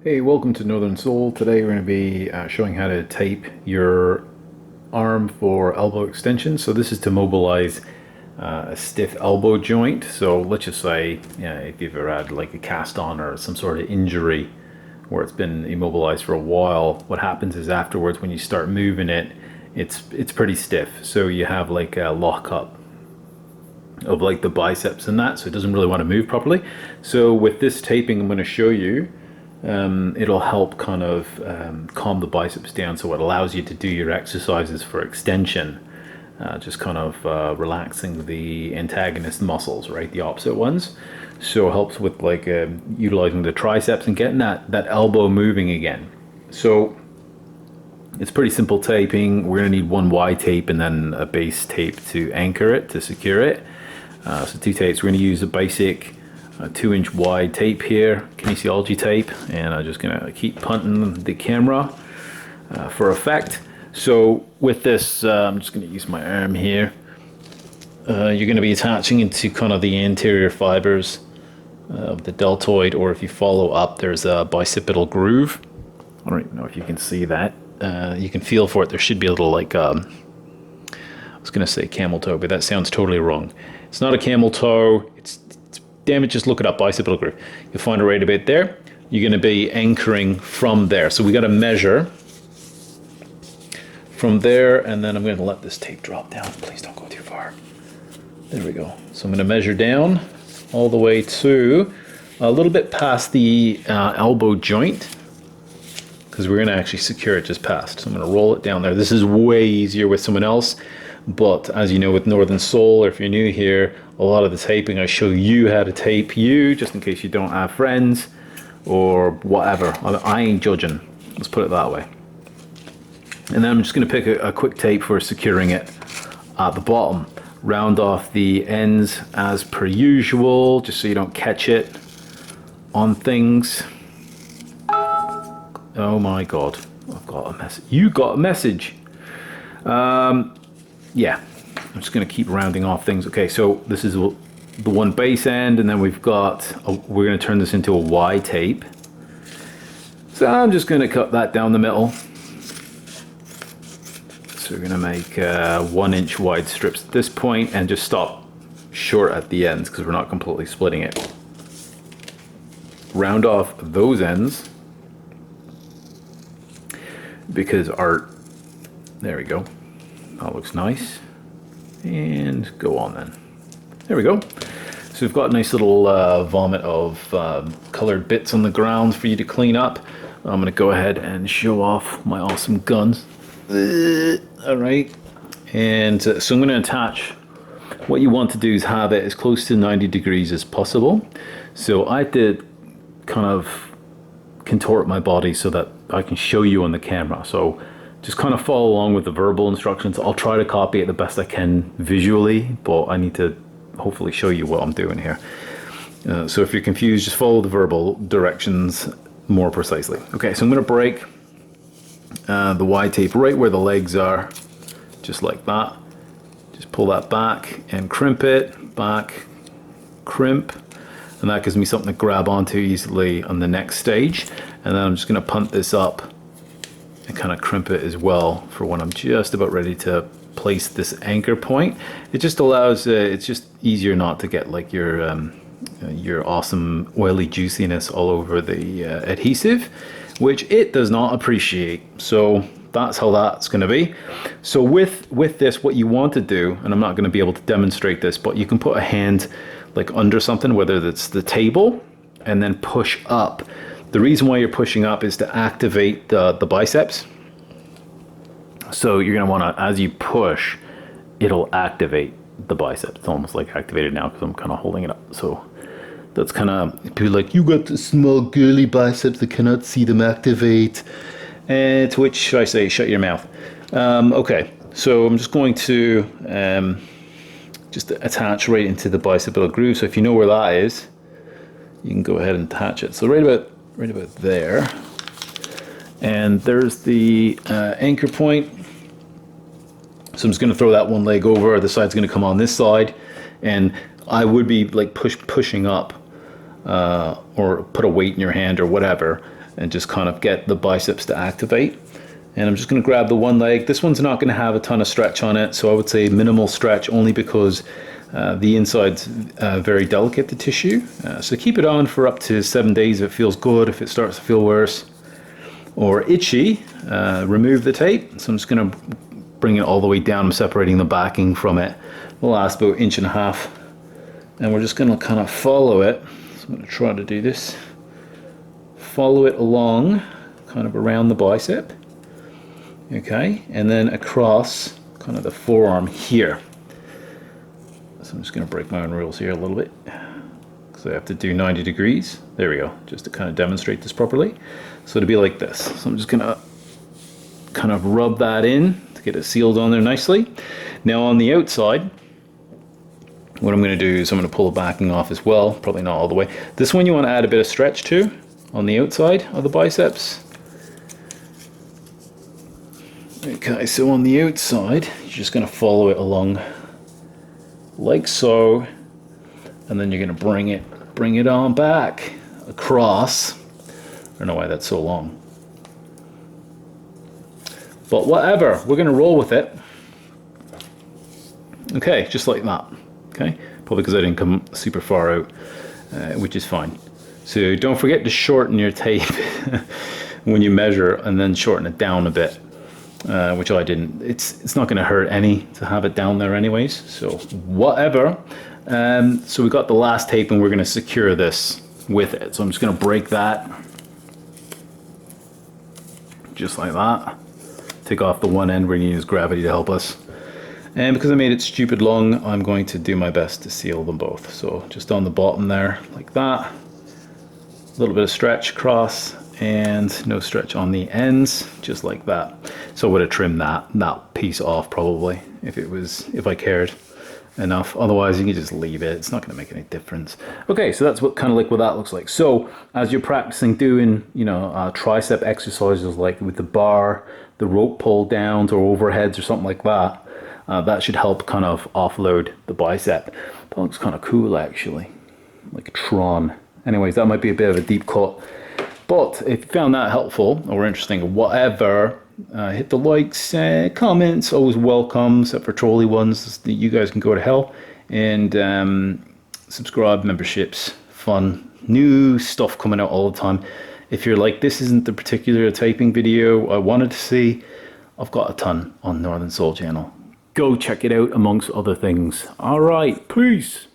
Hey, welcome to Northern Soul. Today we're going to be showing how to tape your arm for elbow extension. So this is to mobilize a stiff elbow joint. So let's just say, if you've ever had like a cast on or some sort of injury where it's been immobilized for a while, what happens is afterwards when you start moving it, it's pretty stiff. So you have like a lockup of like the biceps and that, so it doesn't really want to move properly. So with this taping I'm going to show you, it'll help kind of calm the biceps down, so it allows you to do your exercises for extension, just kind of relaxing the antagonist muscles, right, the opposite ones. So it helps with like utilizing the triceps and getting that elbow moving again. So it's pretty simple taping. We're going to need one Y tape and then a base tape to anchor it, to secure it. So two tapes. We're going to use a basic 2-inch wide tape here, Kinesio tape, and I'm just going to keep punting the camera for effect. So with this, I'm just going to use my arm here. You're going to be attaching into kind of the anterior fibers of the deltoid, or if you follow up, there's a bicipital groove. I don't even know if you can see that. You can feel for it. There should be a little like, I was going to say camel toe, but that sounds totally wrong. It's not a camel toe. Damn it, just look it up, bicipital groove. You'll find it right about there. You're going to be anchoring from there. So we got to measure from there, and then I'm going to let this tape drop down. Please don't go too far. There we go. So I'm going to measure down all the way to a little bit past the elbow joint, because we're going to actually secure it just past. So I'm going to roll it down there. This is way easier with someone else, but as you know, with Northern Soul, or if you're new here, a lot of the taping I show you how to tape you, just in case you don't have friends or whatever. I ain't judging, let's put it that way. And then I'm just going to pick a quick tape for securing it at the bottom. Round off the ends as per usual, just so you don't catch it on things. Oh my god, I've got a message. You got a message. Yeah, I'm just going to keep rounding off things. Okay, so this is the one base end, and then we've got, we're going to turn this into a Y tape. So I'm just going to cut that down the middle. So we're going to make 1-inch wide strips at this point and just stop short at the ends because we're not completely splitting it. Round off those ends because there we go. That looks nice. And go on then. There we go. So we've got a nice little vomit of colored bits on the ground for you to clean up. I'm going to go ahead and show off my awesome guns. All right. And so I'm going to attach. What you want to do is have it as close to 90 degrees as possible. So I did kind of contort my body so that I can show you on the camera. So just kind of follow along with the verbal instructions. I'll try to copy it the best I can visually, but I need to hopefully show you what I'm doing here. So if you're confused, just follow the verbal directions more precisely. Okay, so I'm going to break the Y tape right where the legs are, just like that. Just pull that back and crimp it, back, crimp, and that gives me something to grab onto easily on the next stage. And then I'm just going to punt this up and kind of crimp it as well for when I'm just about ready to place this anchor point. It just allows, it's just easier not to get like your awesome oily juiciness all over the adhesive, which it does not appreciate. So that's how that's going to be. So with this, what you want to do, and I'm not going to be able to demonstrate this, but you can put a hand like under something, whether that's the table, and then push up. The reason why you're pushing up is to activate the biceps. So you're going to want to, as you push, it'll activate the biceps. It's almost like activated now because I'm kind of holding it up. So that's kind of, people are like, you got the small girly biceps, I cannot see them activate. And to which I say, shut your mouth. Okay, so I'm just going to just attach right into the bicipital groove. So if you know where that is, you can go ahead and attach it. So right about there, and there's the anchor point. So I'm just going to throw that one leg over. The side's going to come on this side, and I would be like pushing up or put a weight in your hand or whatever, and just kind of get the biceps to activate. And I'm just going to grab the one leg. This one's not going to have a ton of stretch on it, so I would say minimal stretch, only because the inside's very delicate, the tissue. So keep it on for up to 7 days if it feels good. If it starts to feel worse or itchy, remove the tape. So I'm just going to bring it all the way down. I'm separating the backing from it. The last about 1.5 inches. And we're just going to kind of follow it. So I'm going to try to do this. Follow it along, kind of around the bicep. Okay, and then across kind of the forearm here. So I'm just going to break my own rules here a little bit, because I have to do 90 degrees. There we go, just to kind of demonstrate this properly. So it'll be like this. So I'm just going to kind of rub that in to get it sealed on there nicely. Now on the outside, what I'm going to do is I'm going to pull the backing off as well, probably not all the way. This one you want to add a bit of stretch to on the outside of the biceps. Okay, so on the outside, you're just going to follow it along like so, and then you're going to bring it on back across. I don't know why that's so long, but whatever, we're going to roll with it. Okay, just like that. Okay, probably because I didn't come super far out, which is fine. So don't forget to shorten your tape when you measure, and then shorten it down a bit. Which I didn't. It's not going to hurt any to have it down there anyways, so whatever. So we got the last tape, and we're going to secure this with it. So I'm just going to break that just like that. Take off the one end. We're going to use gravity to help us, and because I made it stupid long, I'm going to do my best to seal them both. So just on the bottom there like that, a little bit of stretch across, and no stretch on the ends, just like that. So I would have trimmed that piece off probably if I cared enough. Otherwise you can just leave it, it's not going to make any difference. Okay, so that's what that looks like. So as you're practicing doing, you know, tricep exercises like with the bar, the rope pull downs or overheads or something like that, that should help kind of offload the bicep. That looks kind of cool actually, like Tron. Anyways, that might be a bit of a deep cut. But if you found that helpful or interesting or whatever, hit the likes, comments, always welcome, except for trolley ones. You guys can go to hell. And subscribe, memberships, fun, new stuff coming out all the time. If you're like, this isn't the particular typing video I wanted to see, I've got a ton on Northern Soul channel. Go check it out amongst other things. All right, peace.